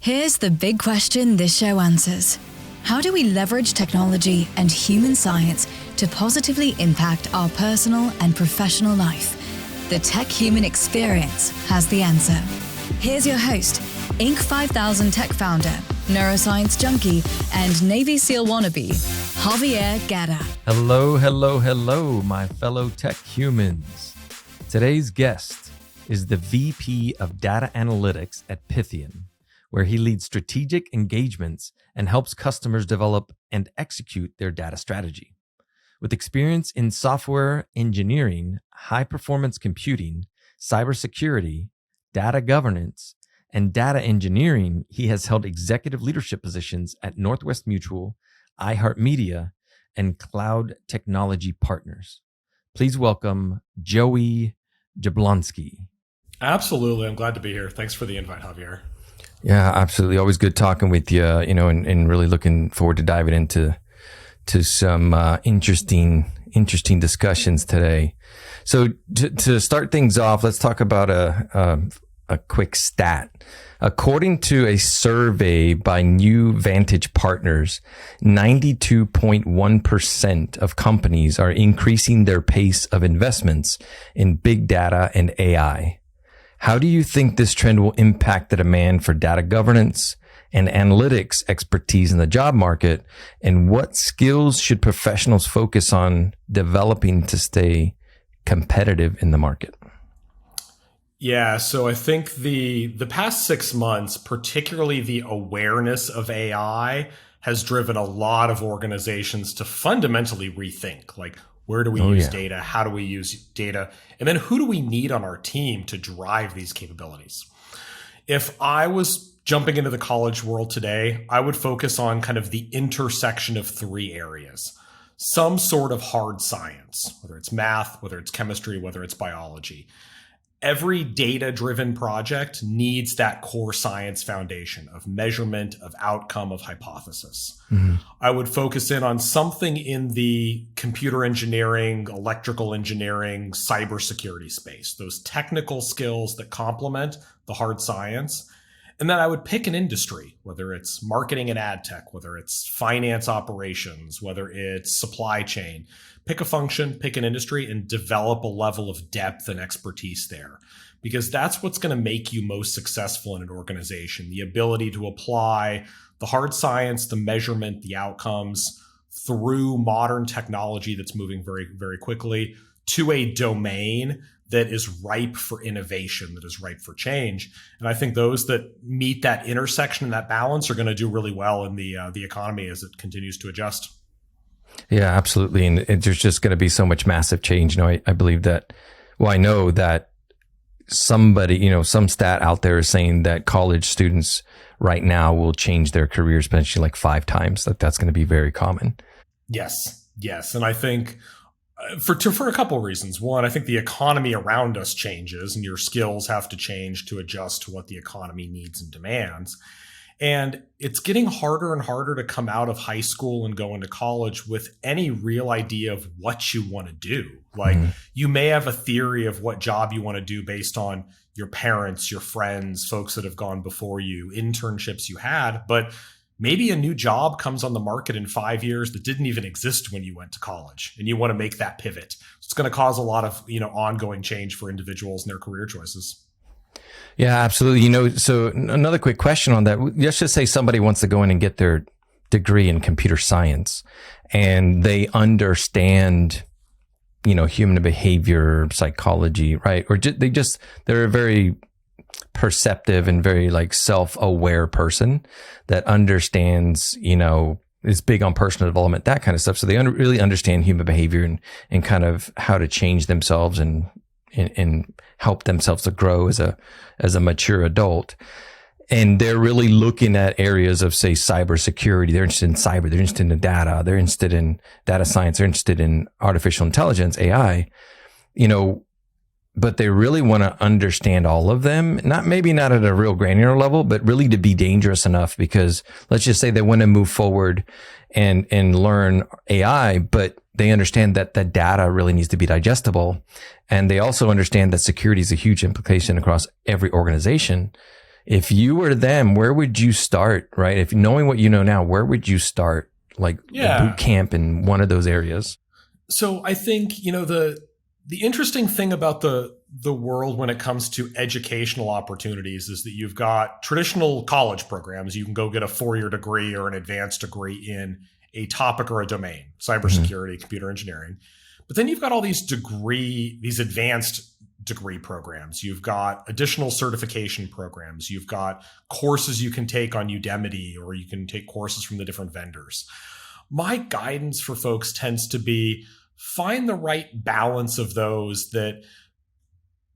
Here's the big question this show answers. How do we leverage technology and human science to positively impact our personal and professional life? The Tech Human Experience has the answer. Here's your host, Inc. 5000 tech founder, neuroscience junkie, and Navy SEAL wannabe, Javier Guerra. Hello, my fellow tech humans. Today's guest is the VP of Data Analytics at Pythian, where he leads strategic engagements and helps customers develop and execute their data strategy. With experience in software engineering, high-performance computing, cybersecurity, data governance, and data engineering, he has held executive leadership positions at Northwest Mutual, iHeartMedia, and Cloud Technology Partners. Please welcome Joey Jablonski. Absolutely. I'm glad to be here. Thanks for the invite, Javier. Yeah, absolutely. Always good talking with you, and really looking forward to diving into some interesting discussions today. So to start things off, let's talk about a quick stat. According to a survey by New Vantage Partners, 92.1% of companies are increasing their pace of investments in big data and AI. How do you think this trend will impact the demand for data governance and analytics expertise in the job market? And what skills should professionals focus on developing to stay competitive in the market? Yeah, so I think the past 6 months, particularly the awareness of AI, has driven a lot of organizations to fundamentally rethink, like, where do we use data? How do we use data? And then who do we need on our team to drive these capabilities? If I was jumping into the college world today, I would focus on kind of the intersection of 3 areas. Some sort of hard science, whether it's math, whether it's chemistry, whether it's biology. Every data-driven project needs that core science foundation of measurement, of outcome, of hypothesis. Mm-hmm. I would focus in on something in the computer engineering, electrical engineering, cybersecurity space, those technical skills that complement the hard science. And then I would pick an industry, whether it's marketing and ad tech, whether it's finance operations, whether it's supply chain. Pick a function, pick an industry, and develop a level of depth and expertise there. Because that's what's going to make you most successful in an organization. The ability to apply the hard science, the measurement, the outcomes through modern technology that's moving very, very quickly to a domain that is ripe for innovation, that is ripe for change. And I think those that meet that intersection and that balance are going to do really well in the economy as it continues to adjust. Yeah, absolutely. And there's just going to be so much massive change. I believe that, I know that somebody, some stat out there is saying that college students right now will change their careers potentially like 5 times. That's going to be very common. Yes. And I think for a couple of reasons. One, I think the economy around us changes and your skills have to change to adjust to what the economy needs and demands. And it's getting harder and harder to come out of high school and go into college with any real idea of what you want to do. Like, you may have a theory of what job you want to do based on your parents, your friends, folks that have gone before you, internships you had, but maybe a new job comes on the market in 5 years that didn't even exist when you went to college, and you want to make that pivot. It's going to cause a lot of, ongoing change for individuals and their career choices. Yeah, absolutely. So another quick question on that. Let's just say somebody wants to go in and get their degree in computer science and they understand, human behavior, psychology, right? Or they're a very perceptive and very self-aware person that understands, is big on personal development, that kind of stuff. So they really understand human behavior and kind of how to change themselves and help themselves to grow as a mature adult. And they're really looking at areas of, say, cybersecurity. They're interested in cyber. They're interested in data. They're interested in data science. They're interested in artificial intelligence, AI, but they really want to understand all of them. Maybe not at a real granular level, but really to be dangerous enough, because let's just say they want to move forward and learn AI, but they understand that the data really needs to be digestible. And they also understand that security is a huge implication across every organization. if you were them, where would you start, right? If knowing what you know now, where would you start, like boot camp in one of those areas? So I think, the interesting thing about the world when it comes to educational opportunities is that you've got traditional college programs. You can go get a 4-year degree or an advanced degree in a topic or a domain, cybersecurity, computer engineering. But then you've got all these advanced degree programs. You've got additional certification programs. You've got courses you can take on Udemy, or you can take courses from the different vendors. My guidance for folks tends to be find the right balance of those that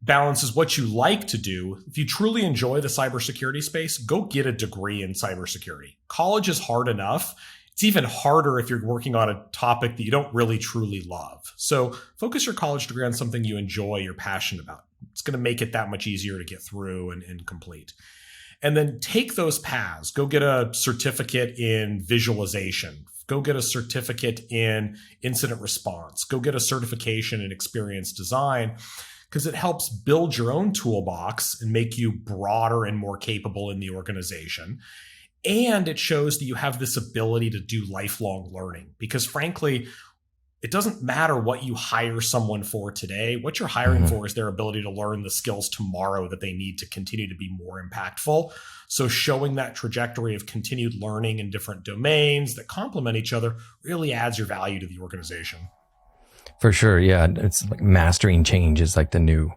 balances what you like to do. If you truly enjoy the cybersecurity space, go get a degree in cybersecurity. College is hard enough. It's even harder if you're working on a topic that you don't really truly love. So focus your college degree on something you enjoy, you're passionate about. It's going to make it that much easier to get through and complete. And then take those paths. Go get a certificate in visualization. Go get a certificate in incident response. Go get a certification in experience design, because it helps build your own toolbox and make you broader and more capable in the organization. And it shows that you have this ability to do lifelong learning, because frankly, it doesn't matter what you hire someone for today. What you're hiring for is their ability to learn the skills tomorrow that they need to continue to be more impactful. So showing that trajectory of continued learning in different domains that complement each other really adds your value to the organization. For sure. Yeah. It's like mastering change is like the new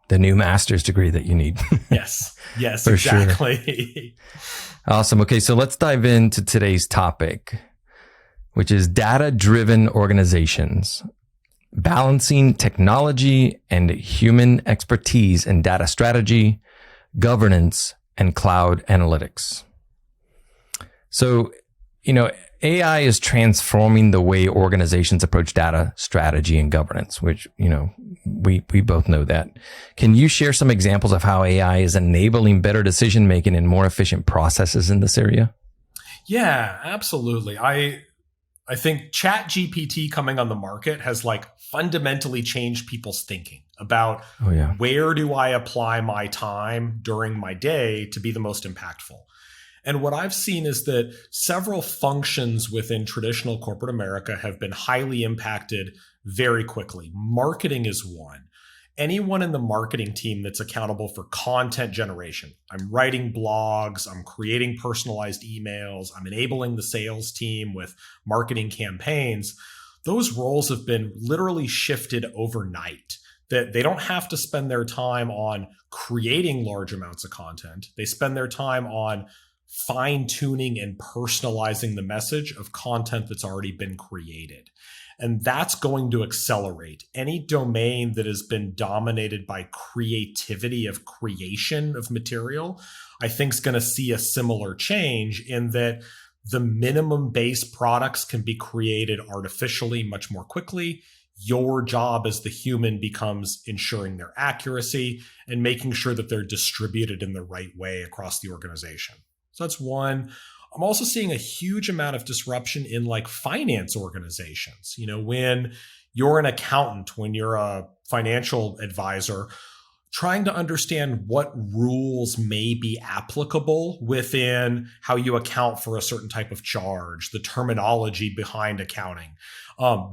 master's degree that you need. Yes, exactly. Sure. Awesome. Okay. So let's dive into today's topic, which is data-driven organizations, balancing technology and human expertise in data strategy, governance, and cloud analytics. So, AI is transforming the way organizations approach data strategy and governance, which, we both know that. Can you share some examples of how AI is enabling better decision-making and more efficient processes in this area? Yeah, absolutely. I think ChatGPT coming on the market has fundamentally changed people's thinking about where do I apply my time during my day to be the most impactful. And what I've seen is that several functions within traditional corporate America have been highly impacted very quickly. Marketing is one. Anyone in the marketing team that's accountable for content generation. I'm writing blogs, I'm creating personalized emails, I'm enabling the sales team with marketing campaigns. Those roles have been literally shifted overnight. That they don't have to spend their time on creating large amounts of content. They spend their time on fine-tuning and personalizing the message of content that's already been created. And that's going to accelerate. Any domain that has been dominated by creativity of creation of material, I think is going to see a similar change in that the minimum base products can be created artificially much more quickly. Your job as the human becomes ensuring their accuracy and making sure that they're distributed in the right way across the organization. So that's one. I'm also seeing a huge amount of disruption in finance organizations. When you're an accountant, when you're a financial advisor, trying to understand what rules may be applicable within how you account for a certain type of charge, the terminology behind accounting.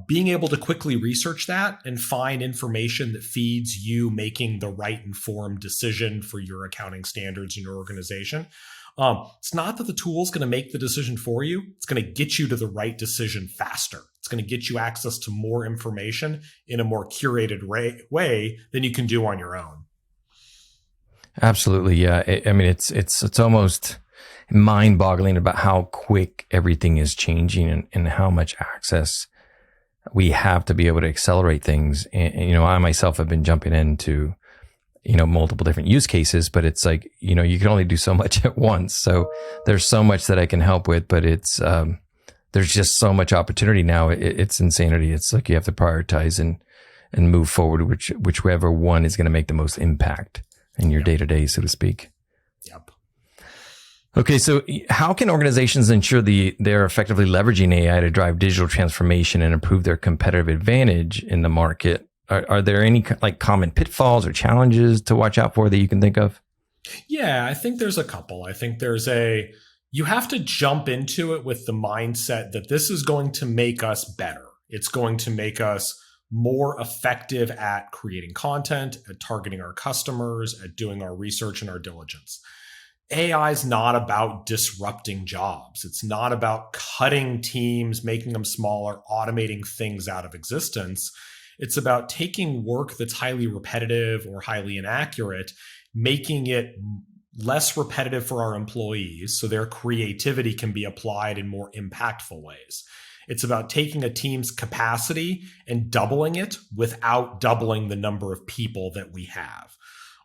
Being able to quickly research that and find information that feeds you making the right informed decision for your accounting standards in your organization. It's not that the tool is going to make the decision for you. It's going to get you to the right decision faster. It's going to get you access to more information in a more curated way than you can do on your own. Absolutely. Yeah. It's almost mind-boggling about how quick everything is changing and how much access we have to be able to accelerate things. And I myself have been jumping into multiple different use cases, but it's you can only do so much at once. So there's so much that I can help with, but it's, there's just so much opportunity now. It's insanity. It's you have to prioritize and move forward, whichever one is going to make the most impact in your day to day, so to speak. Yep. Okay. So how can organizations ensure they're effectively leveraging AI to drive digital transformation and improve their competitive advantage in the market? Are there any common pitfalls or challenges to watch out for that you can think of? Yeah, I think there's a couple. I think you have to jump into it with the mindset that this is going to make us better. It's going to make us more effective at creating content, at targeting our customers, at doing our research and our diligence. AI is not about disrupting jobs. It's not about cutting teams, making them smaller, automating things out of existence. It's about taking work that's highly repetitive or highly inaccurate, making it less repetitive for our employees so their creativity can be applied in more impactful ways. It's about taking a team's capacity and doubling it without doubling the number of people that we have.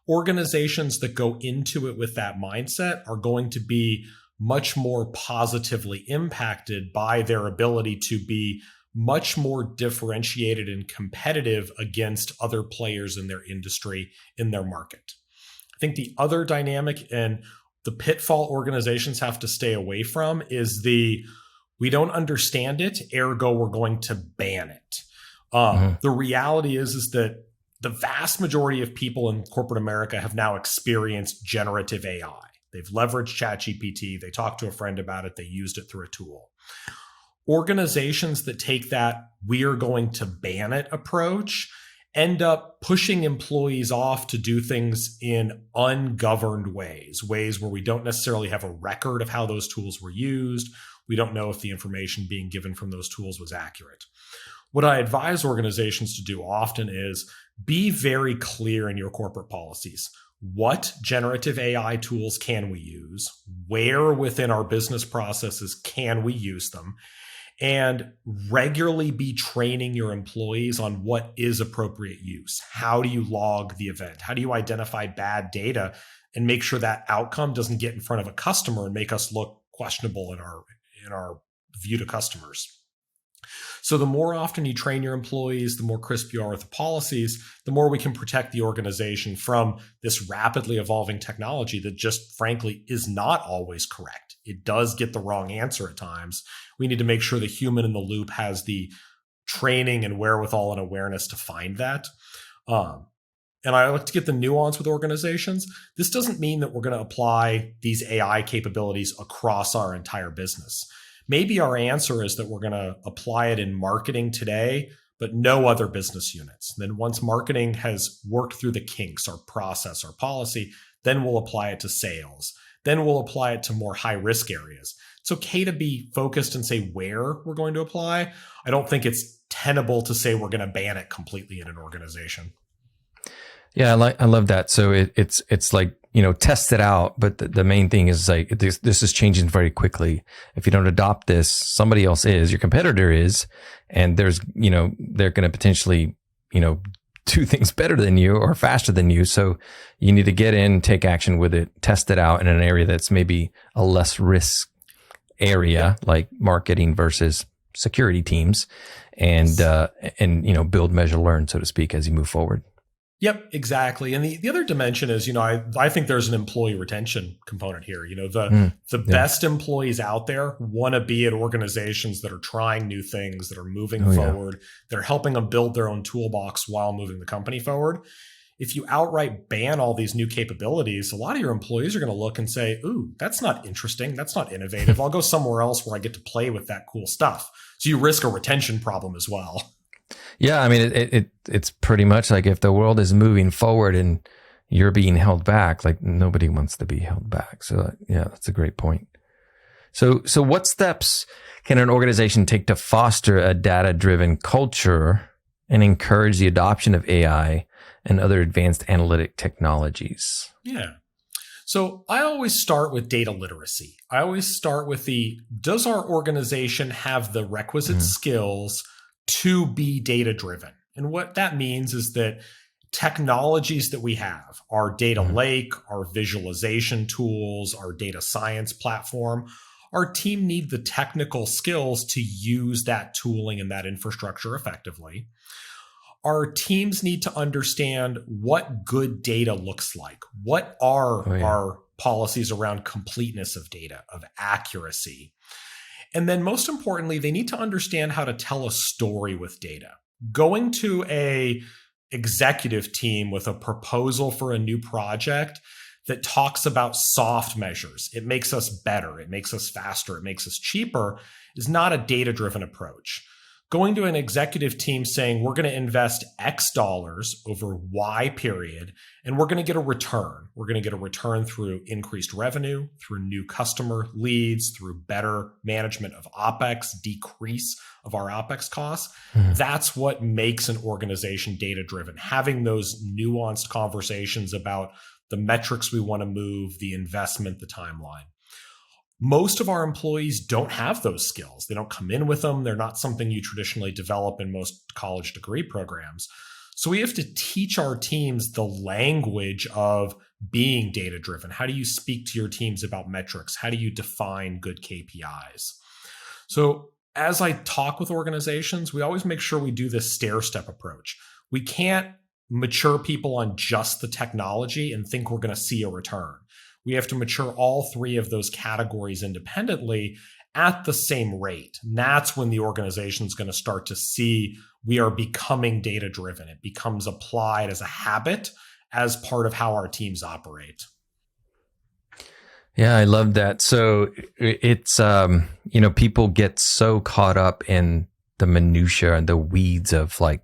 Organizations that go into it with that mindset are going to be much more positively impacted by their ability to be much more differentiated and competitive against other players in their industry, in their market. I think the other dynamic and the pitfall organizations have to stay away from is we don't understand it, ergo we're going to ban it. The reality is that the vast majority of people in corporate America have now experienced generative AI. They've leveraged ChatGPT. They talked to a friend about it. They used it through a tool. Organizations that take that "we are going to ban it" approach end up pushing employees off to do things in ungoverned ways where we don't necessarily have a record of how those tools were used. We don't know if the information being given from those tools was accurate. What I advise organizations to do often is be very clear in your corporate policies. What generative AI tools can we use? Where within our business processes can we use them? And regularly be training your employees on what is appropriate use. How do you log the event? How do you identify bad data and make sure that outcome doesn't get in front of a customer and make us look questionable in our view to customers? So the more often you train your employees, the more crisp you are with the policies, the more we can protect the organization from this rapidly evolving technology that just frankly is not always correct. It does get the wrong answer at times. We need to make sure the human in the loop has the training and wherewithal and awareness to find that. And I like to get the nuance with organizations. This doesn't mean that we're going to apply these AI capabilities across our entire business. Maybe our answer is that we're going to apply it in marketing today, but no other business units. Then once marketing has worked through the kinks, our process, our policy, then we'll apply it to sales. Then we'll apply it to more high risk areas. It's okay to be focused and say where we're going to apply. I don't think it's tenable to say we're going to ban it completely in an organization. Yeah, I love that. So it's like, test it out. But the main thing is like, this is changing very quickly. If you don't adopt this, somebody else is, your competitor is, and they're going to potentially, do things better than you or faster than you. So you need to get in, take action with it, test it out in an area that's maybe a less risk area, like marketing versus security teams, and build, measure, learn, so to speak, as you move forward. Yep, exactly. And the other dimension is, I think there's an employee retention component here. The best employees out there want to be at organizations that are trying new things, that are moving forward, that are helping them build their own toolbox while moving the company forward. If you outright ban all these new capabilities, a lot of your employees are going to look and say, ooh, that's not interesting. That's not innovative. I'll go somewhere else where I get to play with that cool stuff. So you risk a retention problem as well. Yeah, I mean, it's pretty much like if the world is moving forward and you're being held back, like nobody wants to be held back. So yeah, that's a great point. So what steps can an organization take to foster a data-driven culture and encourage the adoption of AI and other advanced analytic technologies? Yeah. So I always start with data literacy. I always start with does our organization have the requisite skills to be data-driven? And what that means is that technologies that we have, our data lake, our visualization tools, our data science platform, our team need the technical skills to use that tooling and that infrastructure effectively. Our teams need to understand what good data looks like. What are our policies around completeness of data, of accuracy? And then most importantly, they need to understand how to tell a story with data. Going to a executive team with a proposal for a new project that talks about soft measures. It makes us better. It makes us faster. It makes us cheaper is not a data-driven approach. Going to an executive team saying we're going to invest X dollars over Y period, and we're going to get a return. We're going to get a return through increased revenue, through new customer leads, through better management of OpEx, decrease of our OpEx costs. That's what makes an organization data-driven. Having those nuanced conversations about the metrics we want to move, the investment, the timeline. Most of our employees don't have those skills. They don't come in with them. They're not something you traditionally develop in most college degree programs. So we have to teach our teams the language of being data-driven. How do you speak to your teams about metrics? How do you define good KPIs? So as I talk with organizations, we always make sure we do this stair-step approach. We can't mature people on just the technology and think we're going to see a return. We have to mature all three of those categories independently at the same rate. And that's when the organization is going to start to see we are becoming data-driven. It becomes applied as a habit, as part of how our teams operate. Yeah, I love that. So it's, people get so caught up in the minutia and the weeds of like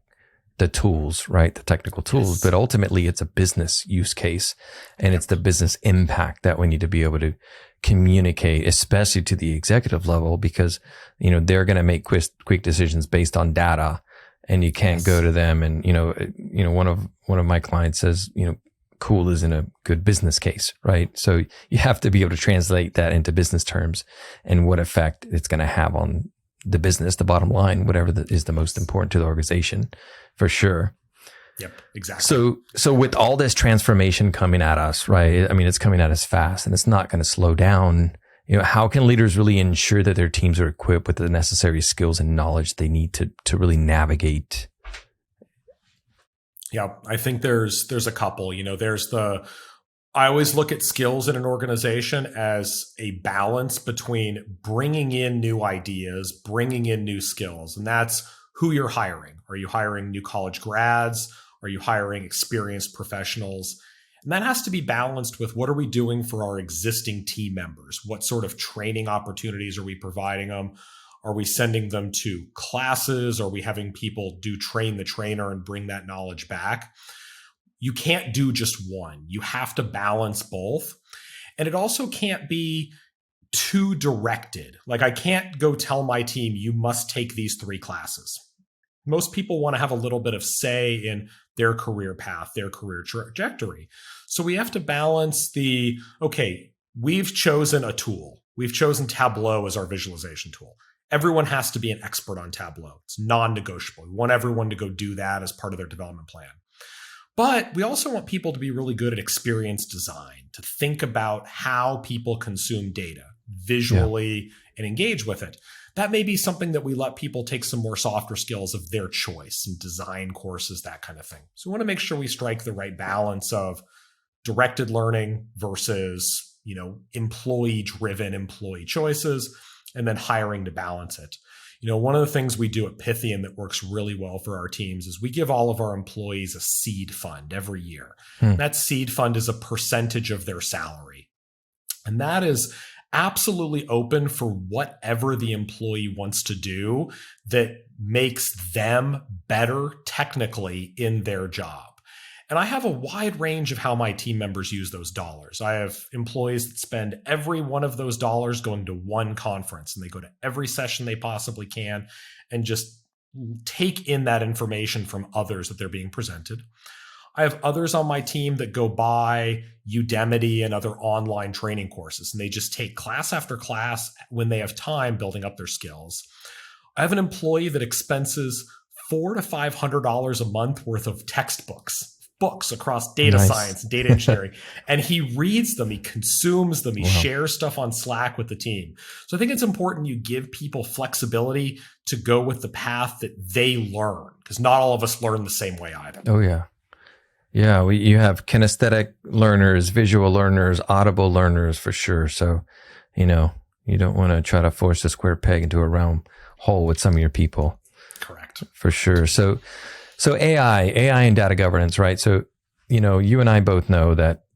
the tools, right? The technical tools, yes. But ultimately it's a business use case and it's the business impact that we need to be able to communicate, especially to the executive level, because, they're going to make quick decisions based on data and you can't go to them. And, one of my clients says, cool isn't a good business case, right? So you have to be able to translate that into business terms and what effect it's going to have on the business, the bottom line, whatever is the most important to the organization, for sure. Yep, exactly. So with all this transformation coming at us, right? I mean, it's coming at us fast and it's not going to slow down. How can leaders really ensure that their teams are equipped with the necessary skills and knowledge they need to really navigate? Yeah, I think there's a couple. I always look at skills in an organization as a balance between bringing in new ideas, bringing in new skills. And that's who you're hiring. Are you hiring new college grads? Are you hiring experienced professionals? And that has to be balanced with what are we doing for our existing team members? What sort of training opportunities are we providing them? Are we sending them to classes? Are we having people do train the trainer and bring that knowledge back? You can't do just one. You have to balance both. And it also can't be too directed. Like I can't go tell my team, you must take these 3 classes. Most people want to have a little bit of say in their career path, their career trajectory. So we have to balance we've chosen a tool. We've chosen Tableau as our visualization tool. Everyone has to be an expert on Tableau. It's non-negotiable. We want everyone to go do that as part of their development plan. But we also want people to be really good at experience design, to think about how people consume data visually and engage with it. That may be something that we let people take some more softer skills of their choice, some design courses, that kind of thing. So we want to make sure we strike the right balance of directed learning versus, employee-driven employee choices, and then hiring to balance it. One of the things we do at Pythian that works really well for our teams is we give all of our employees a seed fund every year. That seed fund is a percentage of their salary. And that is absolutely open for whatever the employee wants to do that makes them better technically in their job. And I have a wide range of how my team members use those dollars. I have employees that spend every one of those dollars going to one conference, and they go to every session they possibly can and just take in that information from others that they're being presented. I have others on my team that go buy Udemy and other online training courses, and they just take class after class when they have time building up their skills. I have an employee that expenses $400 to $500 a month worth of textbooks. Books across data science, data engineering, and he reads them, he consumes them, he shares stuff on Slack with the team. So I think it's important you give people flexibility to go with the path that they learn, because not all of us learn the same way either. Oh, yeah. Yeah, you have kinesthetic learners, visual learners, audible learners for sure. So, you don't want to try to force a square peg into a round hole with some of your people. Correct. For sure. So AI and data governance, right? So, you and I both know that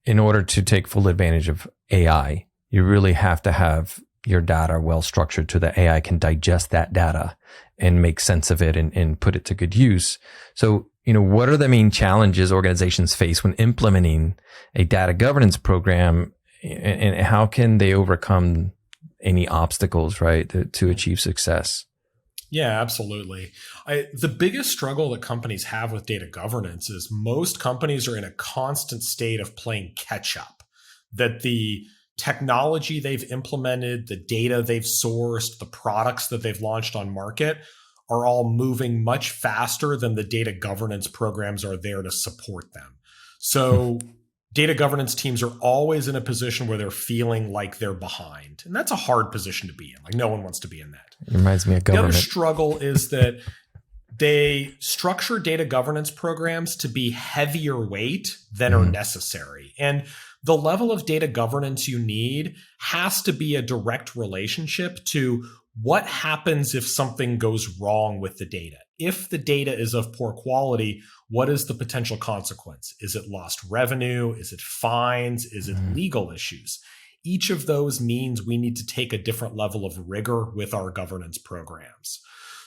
in order to take full advantage of AI, you really have to have your data well structured so that AI can digest that data and make sense of it and put it to good use. So, what are the main challenges organizations face when implementing a data governance program, and how can they overcome any obstacles, right, to achieve success? Yeah, absolutely. The biggest struggle that companies have with data governance is most companies are in a constant state of playing catch up, that the technology they've implemented, the data they've sourced, the products that they've launched on market are all moving much faster than the data governance programs are there to support them. So data governance teams are always in a position where they're feeling like they're behind. And that's a hard position to be in. Like, no one wants to be in that. It reminds me of government. The other struggle is that they structure data governance programs to be heavier weight than are necessary. And the level of data governance you need has to be a direct relationship to what happens if something goes wrong with the data. If the data is of poor quality, what is the potential consequence? Is it lost revenue? Is it fines? Is it legal issues? Each of those means we need to take a different level of rigor with our governance programs.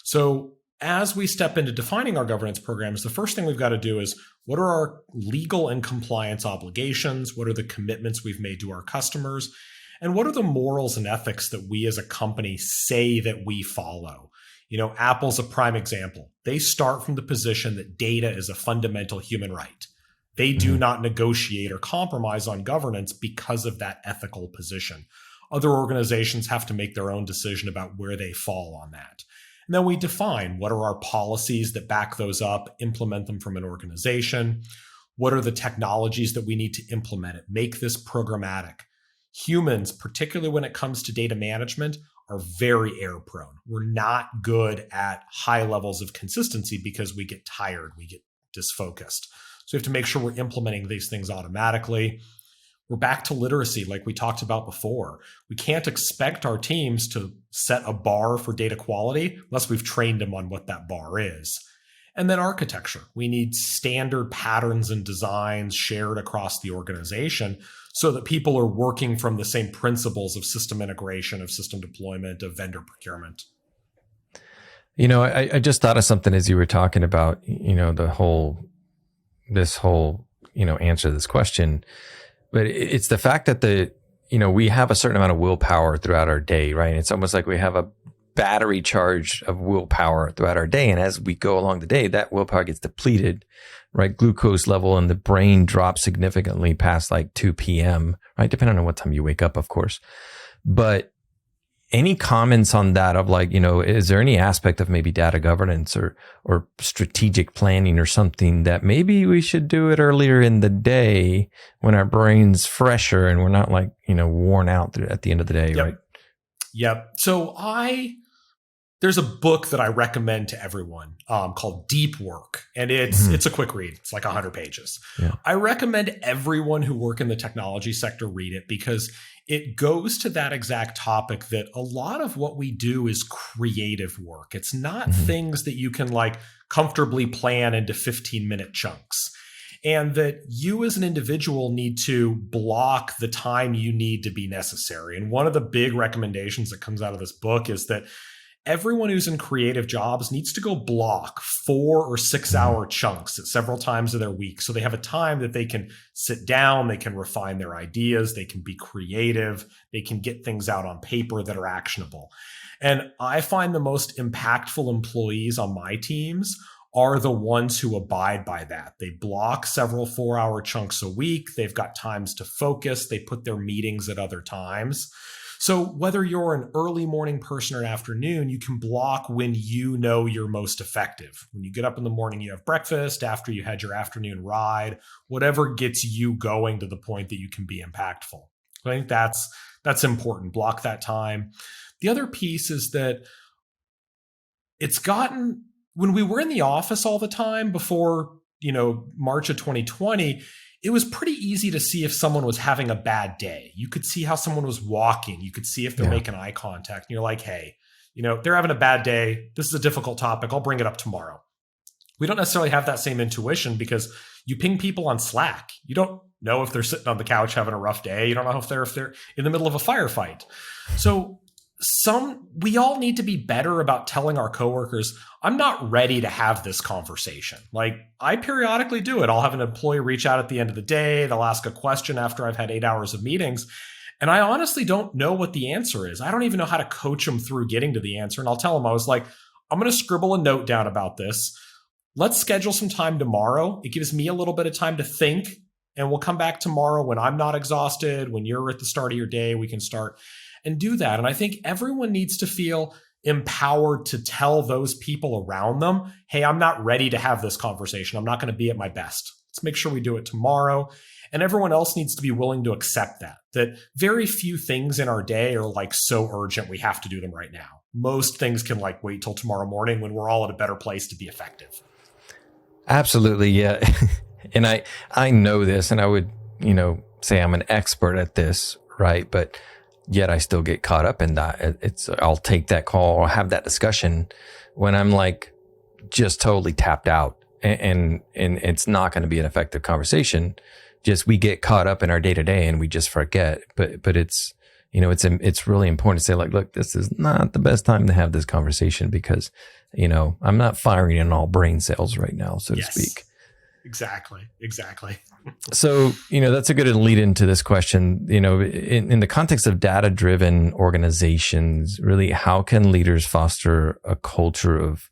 So as we step into defining our governance programs, the first thing we've got to do is, what are our legal and compliance obligations? What are the commitments we've made to our customers? And what are the morals and ethics that we as a company say that we follow? Apple's a prime example. They start from the position that data is a fundamental human right. They do not negotiate or compromise on governance because of that ethical position. Other organizations have to make their own decision about where they fall on that. And then we define what are our policies that back those up, implement them from an organization. What are the technologies that we need to implement it? Make this programmatic. Humans, particularly when it comes to data management, are very error prone. We're not good at high levels of consistency because we get tired, we get disfocused. So we have to make sure we're implementing these things automatically. We're back to literacy like we talked about before. We can't expect our teams to set a bar for data quality unless we've trained them on what that bar is. And then architecture. We need standard patterns and designs shared across the organization so that people are working from the same principles of system integration, of system deployment, of vendor procurement. I just thought of something as you were talking about, this whole answer to this question. But it's the fact that we have a certain amount of willpower throughout our day, right? It's almost like we have a battery charge of willpower throughout our day. And as we go along the day, that willpower gets depleted, right? Glucose level in the brain drops significantly past like 2 p.m., right? Depending on what time you wake up, of course. But any comments on that of like, is there any aspect of maybe data governance or strategic planning or something that maybe we should do it earlier in the day when our brain's fresher and we're not like, worn out at the end of the day, right? Yep. So there's a book that I recommend to everyone called Deep Work, and it's a quick read. It's like 100 pages. Yeah. I recommend everyone who work in the technology sector read it because it goes to that exact topic that a lot of what we do is creative work. It's not things that you can like comfortably plan into 15-minute chunks. And that you as an individual need to block the time you need to be necessary. And one of the big recommendations that comes out of this book is that everyone who's in creative jobs needs to go block 4 or 6 hour chunks at several times of their week. So they have a time that they can sit down, they can refine their ideas, they can be creative, they can get things out on paper that are actionable. And I find the most impactful employees on my teams are the ones who abide by that. They block several 4-hour chunks a week. They've got times to focus. They put their meetings at other times. So whether you're an early morning person or an afternoon, you can block when you know you're most effective. When you get up in the morning, you have breakfast, after you had your afternoon ride, whatever gets you going to the point that you can be impactful. I think that's important. Block that time. The other piece is that when we were in the office all the time before, March of 2020, it was pretty easy to see if someone was having a bad day. You could see how someone was walking. You could see if they're making eye contact. And you're like, hey, they're having a bad day. This is a difficult topic. I'll bring it up tomorrow. We don't necessarily have that same intuition because you ping people on Slack. You don't know if they're sitting on the couch having a rough day. You don't know if they're in the middle of a firefight. So we all need to be better about telling our coworkers, I'm not ready to have this conversation. Like, I periodically do it. I'll have an employee reach out at the end of the day. They'll ask a question after I've had 8 hours of meetings. And I honestly don't know what the answer is. I don't even know how to coach them through getting to the answer. And I'll tell them, I was like, I'm going to scribble a note down about this. Let's schedule some time tomorrow. It gives me a little bit of time to think, and we'll come back tomorrow when I'm not exhausted, when you're at the start of your day, we can start and do that. And I think everyone needs to feel empowered to tell those people around them, hey, I'm not ready to have this conversation. I'm not going to be at my best. Let's make sure we do it tomorrow. And everyone else needs to be willing to accept that very few things in our day are like so urgent we have to do them right now. Most things can like wait till tomorrow morning when we're all at a better place to be effective. Absolutely. Yeah. And I know this, and I would, say I'm an expert at this, right? But yet I still get caught up in that. I'll take that call or have that discussion when I'm like just totally tapped out, and it's not going to be an effective conversation. Just we get caught up in our day to day and we just forget. But it's it's really important to say, like, look, this is not the best time to have this conversation because I'm not firing in all brain cells right now, so to speak. Exactly. So, that's a good lead into this question. In the context of data-driven organizations, really, how can leaders foster a culture of,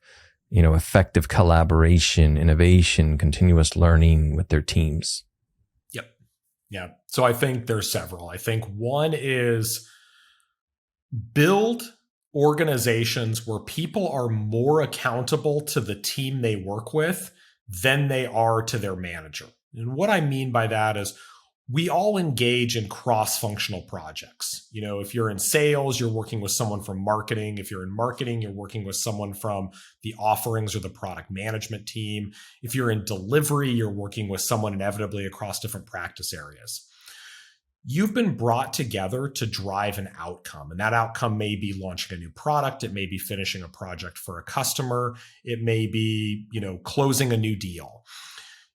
effective collaboration, innovation, continuous learning with their teams? Yep. Yeah. So I think there's several. I think one is build organizations where people are more accountable to the team they work with than they are to their manager. And what I mean by that is we all engage in cross-functional projects. If you're in sales, you're working with someone from marketing. If you're in marketing, you're working with someone from the offerings or the product management team. If you're in delivery, you're working with someone inevitably across different practice areas. You've been brought together to drive an outcome, and that outcome may be launching a new product. It may be finishing a project for a customer. It may be, closing a new deal.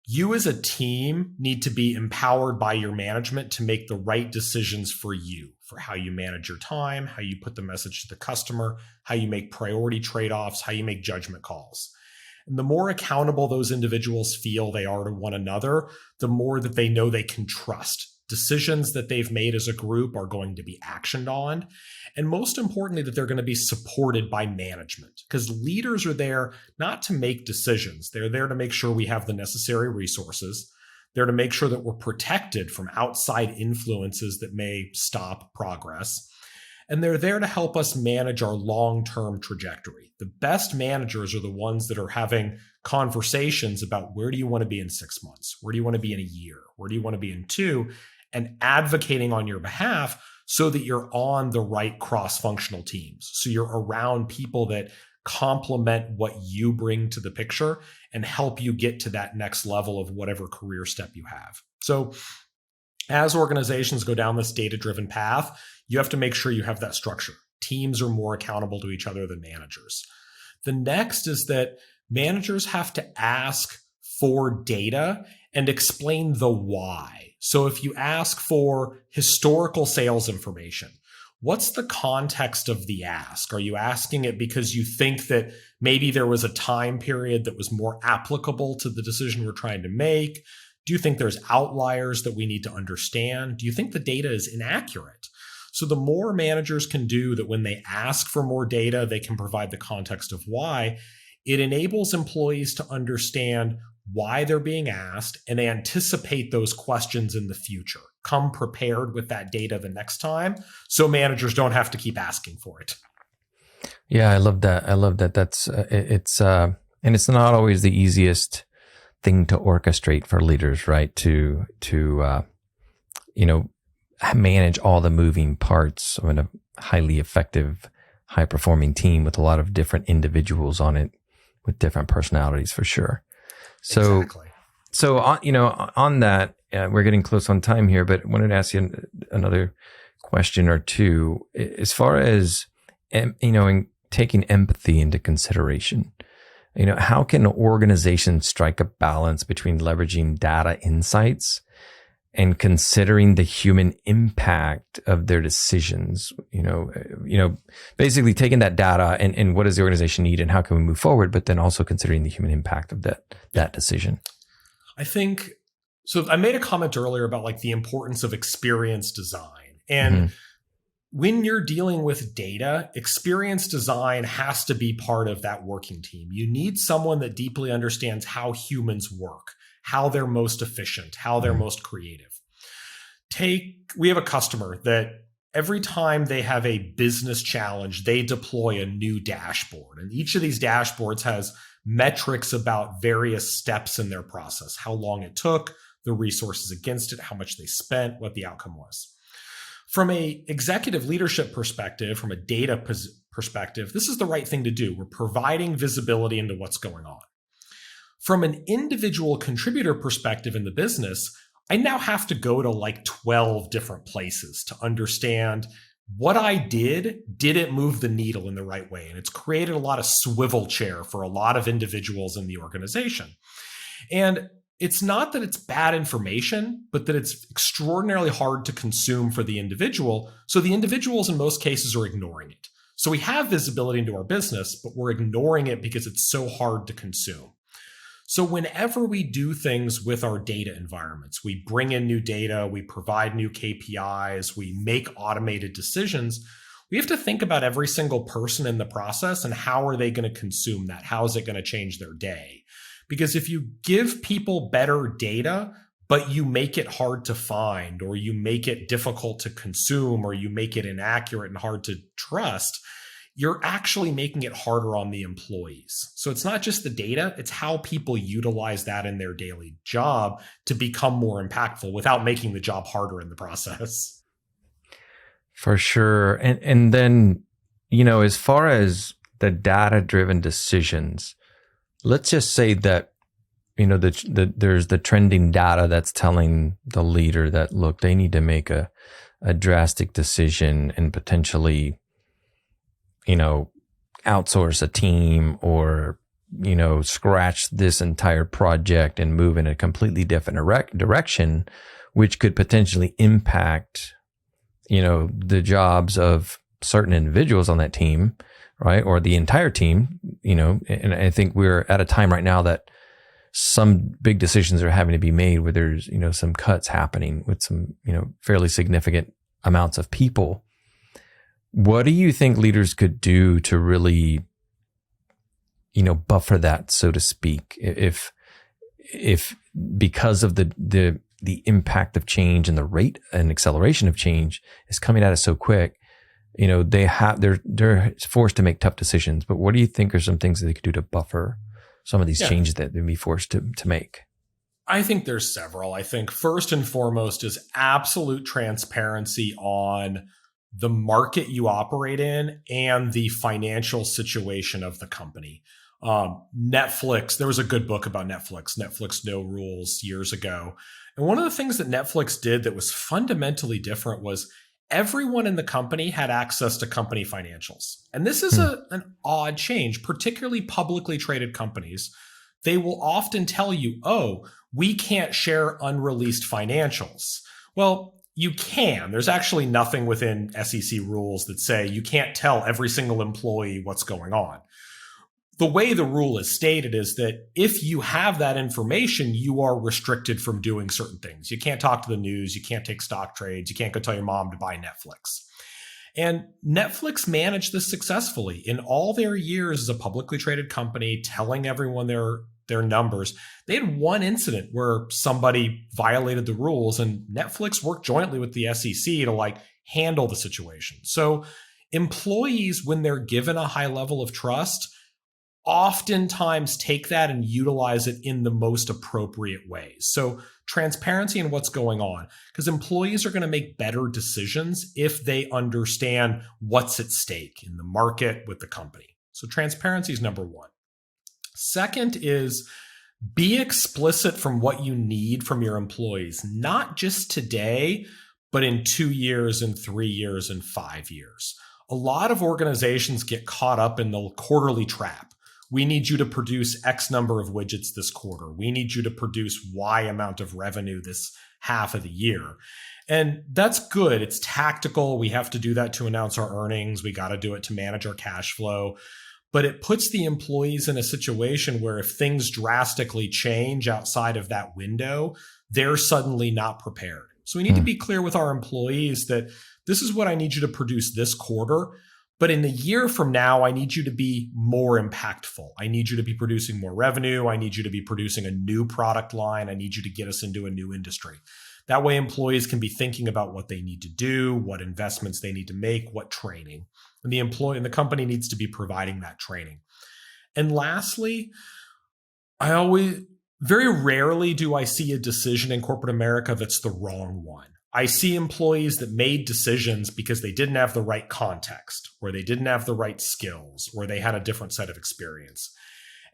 You as a team need to be empowered by your management to make the right decisions for you, for how you manage your time, how you put the message to the customer, how you make priority trade-offs, how you make judgment calls. And the more accountable those individuals feel they are to one another, the more that they know they can trust. Decisions that they've made as a group are going to be actioned on. And most importantly, that they're going to be supported by management, because leaders are there not to make decisions. They're there to make sure we have the necessary resources. They're to make sure that we're protected from outside influences that may stop progress. And they're there to help us manage our long-term trajectory. The best managers are the ones that are having conversations about where do you want to be in 6 months? Where do you want to be in a year? Where do you want to be in 2? And advocating on your behalf so that you're on the right cross-functional teams. So you're around people that complement what you bring to the picture and help you get to that next level of whatever career step you have. So as organizations go down this data-driven path, you have to make sure you have that structure. Teams are more accountable to each other than managers. The next is that managers have to ask for data and explain the why. So if you ask for historical sales information, what's the context of the ask? Are you asking it because you think that maybe there was a time period that was more applicable to the decision we're trying to make? Do you think there's outliers that we need to understand? Do you think the data is inaccurate? So the more managers can do that when they ask for more data, they can provide the context of why, it enables employees to understand why they're being asked and anticipate those questions in the future. Come prepared with that data the next time so managers don't have to keep asking for it. Yeah, I love that. That's and it's not always the easiest thing to orchestrate for leaders, right? To manage all the moving parts of a highly effective, high performing team with a lot of different individuals on it with different personalities, for sure. So, exactly. So on that, we're getting close on time here, but I wanted to ask you another question or two. As far as, in taking empathy into consideration, how can organizations strike a balance between leveraging data insights and considering the human impact of their decisions, basically taking that data and what does the organization need and how can we move forward, but then also considering the human impact of that decision. I think, so I made a comment earlier about like the importance of experience design. And when you're dealing with data, experience design has to be part of that working team. You need someone that deeply understands how humans work, how they're most efficient, how they're most creative. We have a customer that every time they have a business challenge, they deploy a new dashboard. And each of these dashboards has metrics about various steps in their process, how long it took, the resources against it, how much they spent, what the outcome was. From a executive leadership perspective, from a data perspective, this is the right thing to do. We're providing visibility into what's going on. From an individual contributor perspective in the business, I now have to go to like 12 different places to understand what I did it move the needle in the right way? And it's created a lot of swivel chair for a lot of individuals in the organization. And it's not that it's bad information, but that it's extraordinarily hard to consume for the individual. So the individuals in most cases are ignoring it. So we have visibility into our business, but we're ignoring it because it's so hard to consume. So whenever we do things with our data environments, we bring in new data, we provide new KPIs, we make automated decisions, we have to think about every single person in the process and how are they going to consume that? How is it going to change their day? Because if you give people better data, but you make it hard to find, or you make it difficult to consume, or you make it inaccurate and hard to trust, you're actually making it harder on the employees. So it's not just the data, it's how people utilize that in their daily job to become more impactful without making the job harder in the process. For sure. And then, as far as the data-driven decisions, let's just say that, there's the trending data that's telling the leader that, look, they need to make a drastic decision and potentially outsource a team or, scratch this entire project and move in a completely different direction, which could potentially impact, the jobs of certain individuals on that team, right? Or the entire team, and I think we're at a time right now that some big decisions are having to be made where there's, some cuts happening with some, fairly significant amounts of people. What do you think leaders could do to really, buffer that, so to speak, if because of the impact of change and the rate and acceleration of change is coming at us so quick, they're forced to make tough decisions. But what do you think are some things that they could do to buffer some of these changes that they'd be forced to make? I think there's several. I think first and foremost is absolute transparency on the market you operate in and the financial situation of the company. Netflix, there was a good book about Netflix No Rules, years ago. And one of the things that Netflix did that was fundamentally different was everyone in the company had access to company financials. And this is an odd change, particularly publicly traded companies. They will often tell you, oh, we can't share unreleased financials. Well, you can. There's actually nothing within SEC rules that say you can't tell every single employee what's going on. The way the rule is stated is that if you have that information, you are restricted from doing certain things. You can't talk to the news. You can't take stock trades. You can't go tell your mom to buy Netflix. And Netflix managed this successfully. In all their years as a publicly traded company, telling everyone their numbers, they had one incident where somebody violated the rules, and Netflix worked jointly with the SEC to handle the situation. So employees, when they're given a high level of trust, oftentimes take that and utilize it in the most appropriate ways. So transparency in what's going on, because employees are going to make better decisions if they understand what's at stake in the market with the company. So transparency is number one. Second is be explicit from what you need from your employees, not just today, but in 2 years and 3 years and 5 years. A lot of organizations get caught up in the quarterly trap. We need you to produce X number of widgets this quarter. We need you to produce Y amount of revenue this half of the year. And that's good. It's tactical. We have to do that to announce our earnings. We got to do it to manage our cash flow. But it puts the employees in a situation where if things drastically change outside of that window, they're suddenly not prepared. So we need to be clear with our employees that this is what I need you to produce this quarter. But in a year from now, I need you to be more impactful. I need you to be producing more revenue. I need you to be producing a new product line. I need you to get us into a new industry. That way, employees can be thinking about what they need to do, what investments they need to make, what training. And the company needs to be providing that training. And lastly, very rarely do I see a decision in corporate America that's the wrong one. I see employees that made decisions because they didn't have the right context, or they didn't have the right skills, or they had a different set of experience.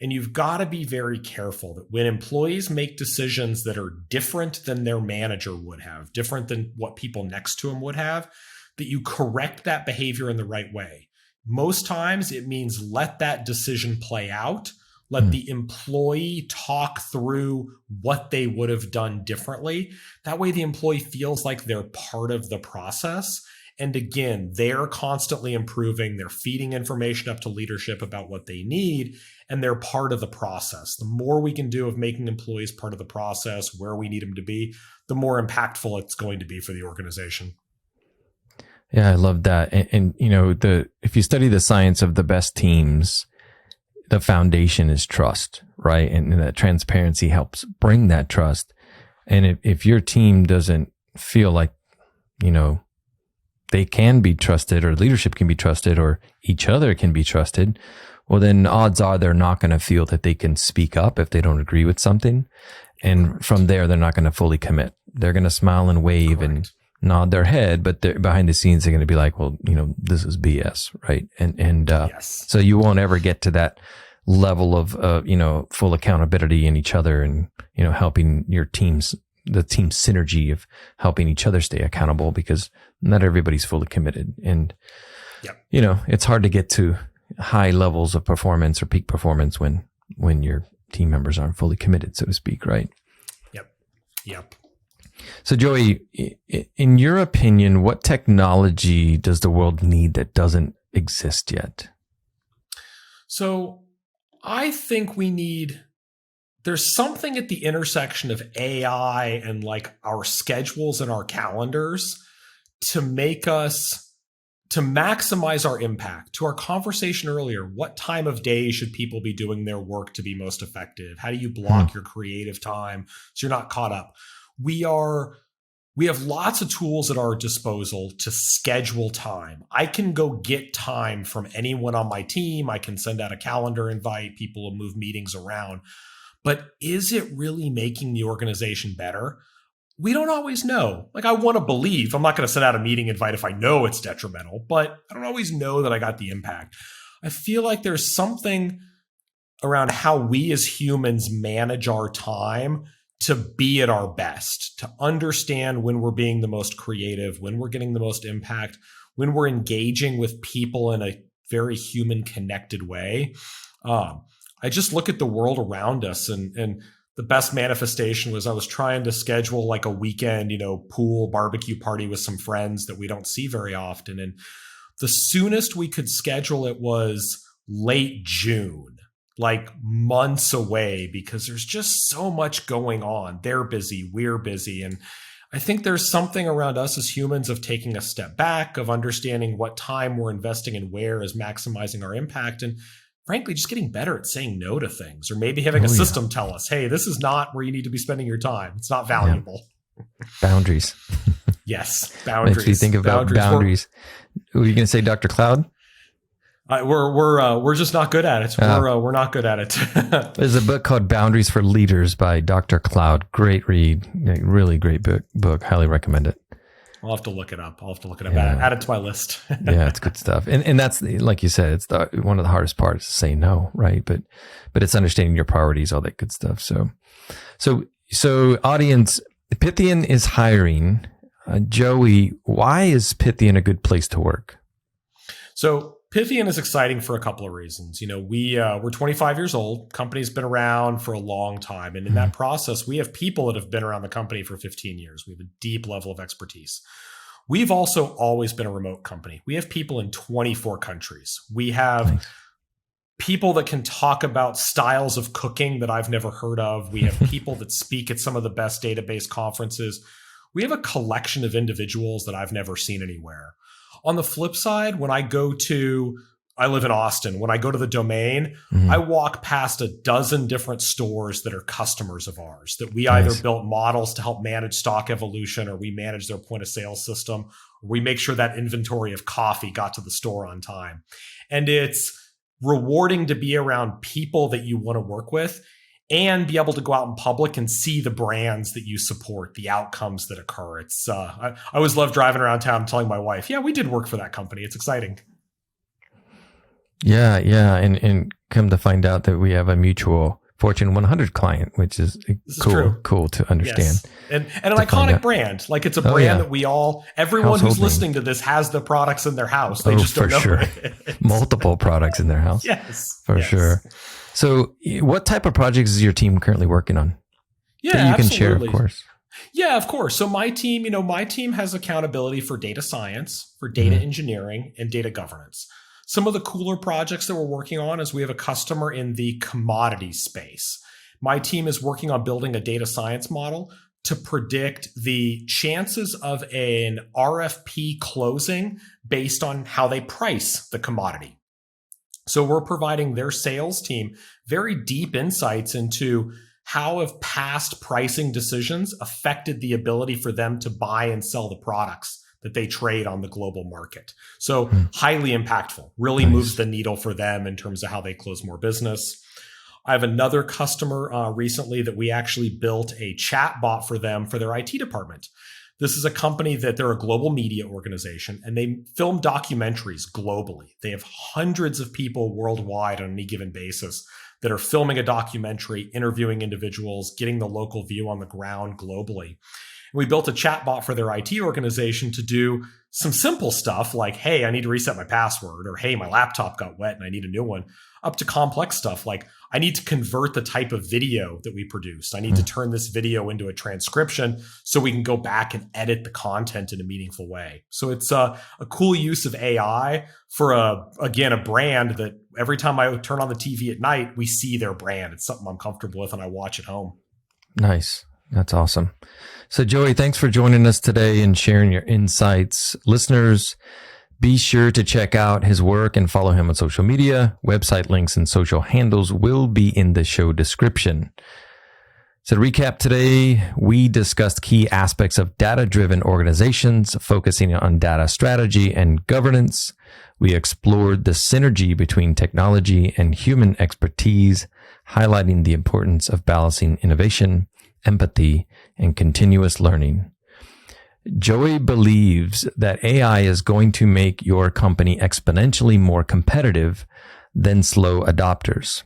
And you've got to be very careful that when employees make decisions that are different than their manager would have, different than what people next to them would have, that you correct that behavior in the right way. Most times it means let that decision play out. Let the employee talk through what they would have done differently. That way the employee feels like they're part of the process. And again, they're constantly improving. They're feeding information up to leadership about what they need, and they're part of the process. The more we can do of making employees part of the process, where we need them to be, the more impactful it's going to be for the organization. Yeah, I love that. And if you study the science of the best teams, the foundation is trust, right? And that transparency helps bring that trust. And if your team doesn't feel like, they can be trusted, or leadership can be trusted, or each other can be trusted, well, then odds are they're not going to feel that they can speak up if they don't agree with something. And from there, they're not going to fully commit. They're going to smile and wave and nod their head, but behind the scenes, they're going to be like, well, this is BS, right? And Yes. So you won't ever get to that level of, full accountability in each other and, helping your teams, the team synergy of helping each other stay accountable, because not everybody's fully committed. And, it's hard to get to high levels of performance or peak performance when your team members aren't fully committed, so to speak, right? Yep. So Joey, in your opinion, what technology does the world need that doesn't exist yet? So I think there's something at the intersection of AI and like our schedules and our calendars to maximize our impact. To our conversation earlier, what time of day should people be doing their work to be most effective? How do you block your creative time so you're not caught up? We have lots of tools at our disposal to schedule time. I can go get time from anyone on my team. I can send out a calendar invite. People will move meetings around. But is it really making the organization better? We don't always know. Like, I want to believe. I'm not going to send out a meeting invite if I know it's detrimental, but I don't always know that I got the impact. I feel like there's something around how we as humans manage our time to be at our best, to understand when we're being the most creative, when we're getting the most impact, when we're engaging with people in a very human connected way. I just look at the world around us, and the best manifestation was I was trying to schedule like a weekend, pool barbecue party with some friends that we don't see very often. And the soonest we could schedule it was late June. Like months away, because there's just so much going on. They're busy, we're busy. And I think there's something around us as humans of taking a step back, of understanding what time we're investing and where is maximizing our impact. And frankly, just getting better at saying no to things, or maybe having a system tell us, hey, this is not where you need to be spending your time. It's not valuable. Boundaries. Yes, boundaries. Makes you think about boundaries. Were you going to say Dr. Cloud? We're just not good at it. We're not good at it. There's a book called Boundaries for Leaders by Dr. Cloud. Great read. Really great book. Highly recommend it. I'll have to look it up. Add it to my list. Yeah, it's good stuff. And that's, like you said, it's one of the hardest parts to say no, right? But it's understanding your priorities, all that good stuff. So audience, Pythian is hiring. Joey, why is Pythian a good place to work? So Pythian is exciting for a couple of reasons. We're 25 years old. Company's been around for a long time. And in that process, we have people that have been around the company for 15 years. We have a deep level of expertise. We've also always been a remote company. We have people in 24 countries. We have people that can talk about styles of cooking that I've never heard of. We have people that speak at some of the best database conferences. We have a collection of individuals that I've never seen anywhere. On the flip side, I live in Austin. When I go to the domain, I walk past a dozen different stores that are customers of ours, that we either built models to help manage stock evolution, or we manage their point of sale system, or we make sure that inventory of coffee got to the store on time. And it's rewarding to be around people that you want to work with and be able to go out in public and see the brands that you support, the outcomes that occur. It's I always love driving around town and telling my wife, yeah, we did work for that company. It's exciting. Yeah. And come to find out that we have a mutual Fortune 100 client, which is cool to understand. Yes. And an iconic brand. Like, it's a brand that everyone who's listening to this has the products in their house. They just don't know. Sure. Multiple products in their house. Yes. For sure. So what type of projects is your team currently working on? Yeah, that you can absolutely. share, of course. Yeah, of course. So my team has accountability for data science, for data engineering, and data governance. Some of the cooler projects that we're working on is we have a customer in the commodity space. My team is working on building a data science model to predict the chances of an RFP closing based on how they price the commodity. So we're providing their sales team very deep insights into how have past pricing decisions affected the ability for them to buy and sell the products that they trade on the global market. So highly impactful, really moves the needle for them in terms of how they close more business. I have another customer recently that we actually built a chat bot for them for their IT department. This is a company that they're a global media organization, and they film documentaries globally. They have hundreds of people worldwide on any given basis that are filming a documentary, interviewing individuals, getting the local view on the ground globally. We built a chatbot for their IT organization to do some simple stuff like, hey, I need to reset my password, or hey, my laptop got wet and I need a new one, up to complex stuff like, I need to convert the type of video that we produced. I need to turn this video into a transcription so we can go back and edit the content in a meaningful way. So it's a cool use of AI for a brand that every time I turn on the TV at night, we see their brand. It's something I'm comfortable with and I watch at home. Nice. That's awesome. So Joey, thanks for joining us today and sharing your insights. Listeners, be sure to check out his work and follow him on social media. Website links and social handles will be in the show description. So to recap today, we discussed key aspects of data-driven organizations, focusing on data strategy and governance. We explored the synergy between technology and human expertise, highlighting the importance of balancing innovation, empathy, and continuous learning. Joey believes that AI is going to make your company exponentially more competitive than slow adopters.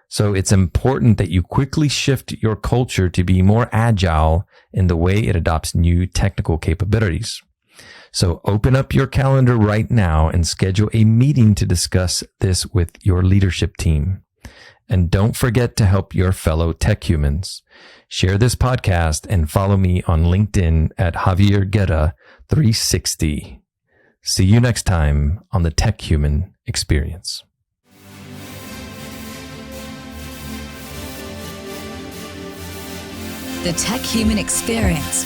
So it's important that you quickly shift your culture to be more agile in the way it adopts new technical capabilities. So open up your calendar right now and schedule a meeting to discuss this with your leadership team. And don't forget to help your fellow tech humans. Share this podcast and follow me on LinkedIn at Javier Guerra 360. See you next time on the Tech Human Experience. The Tech Human Experience